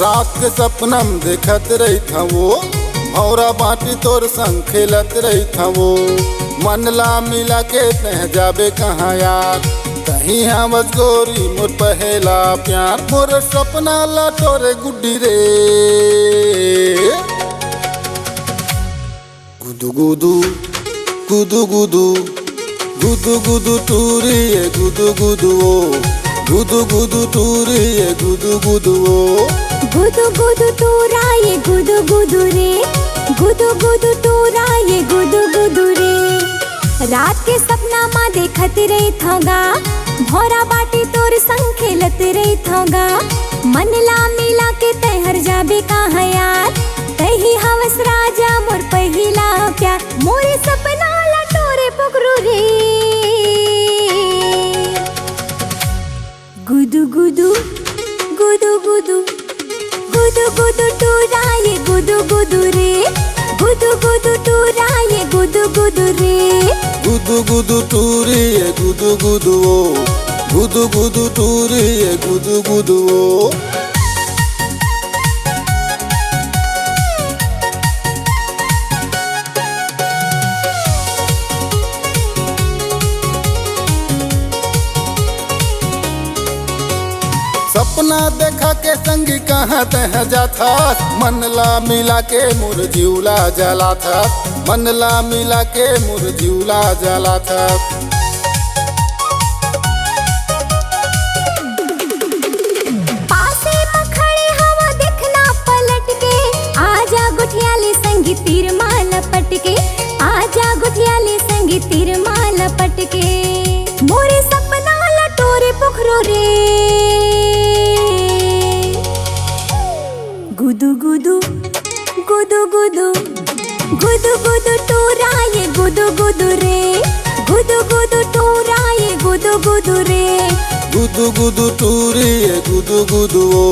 रात के सपनम देखत रही था वो, भौरा बाटी तोर संग खेलत रही था वो। मन ला मिला के तह जाबे कहाँ यार, कहीं आवत गोरी मोर पहला प्यार। मोर सपना ला तोरे गुड्डी रे, गुदू गुदू गुदू गुदू गुदू गुदू टूरी ये गुदू गुदू ओ, गुदू गुदू टूरी ये गुदू गुदू ओ। गुदू गुदू टूरा ये गुदू गुदू रे, गुदू गुदू टूरा ये गुदू गुदू रे। रात के सपना माँ देखत रही थोगा, भौरा बाटी तोर संग खेलत रही थोगा। मन ला मिला के तहर जाबे कहाँ यार, तही हवस राजा मोर पहिला प्यार। मोरे सपना ला तोरे पुकरू रे, गुदू गुदू गुदू गुदू गुदू गुदू टूरा ये गुदू गुदू रे, गुदू गुदू टूरा ये गुदू गुदू रे। गुदू गुदू टूरी ये गुदू गुदू ओ, गुदू गुदू टूरी ये गुदू गुदू ओ। सपना देखा के संगी कहाँ तह जाता, मन ला मिला के मोर जीवला जला था। मन ला मिला के मोर जीवला जला था। पासे में खड़े हवा देखना पलट के, आजा गुठियाली संगी तीर माला पटके, आजा गुठियाली संगी तीर माला पटके। मोरे सपना ला तोरे पुखरो रे, गुदू गुदू गुदू गुदू गुदू गुदू टूरा ये गुदू गुदू रे, गुदू गुदू टूरा ये गुदू गुदू रे। गुदू गुदू टूरी ये गुदू गुदू ओ,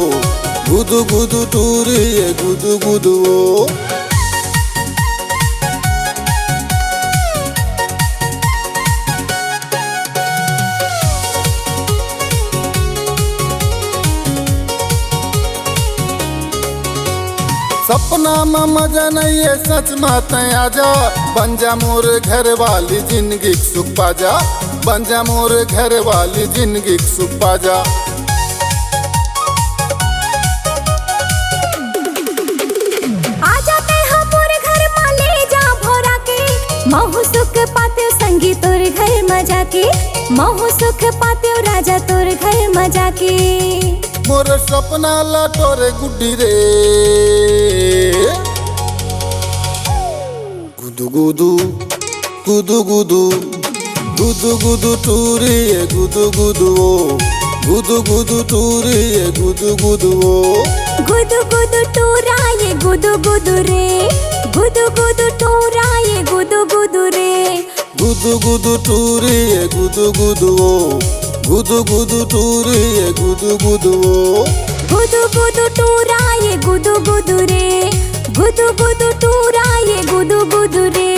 गुदू गुदू टूरी ये गुदू गुदू ओ। सपना में मजा नहीं है सच मात आजा, बन जा मोर घर वाली जिंदगी सुख पाजा, बन जा मोर घर वाली जिंदगी सुख पाजा। आजा ते हमोर घर मा ले जा भोरा के, महु सुख पाते संगी तोर घर मजा के, महु सुख पाते राजा तोर घर मजा के। मोर सपना ला तोरे गुड्डी रे, गुदू गुदू गुदू गुदू गुदू गुदू टूरी ये गुदू गुदू ओ, गुदू गुदू टूरी ये गुदू गुदू ओ। गुदू गुदू टूरा ये गुदू गुदू रे, गुदू गुदू टूरा ये गुदू गुदू रे। गुदू गुदू टूरी ये गुदू गुदू ओ, गुदू गुदू टूरी ये गुदू गुदू ओ। गुदू गुदू टूरा ये गुदू गुदू रे, गुदू गुदू टूरा ये गुदू गुदू रे।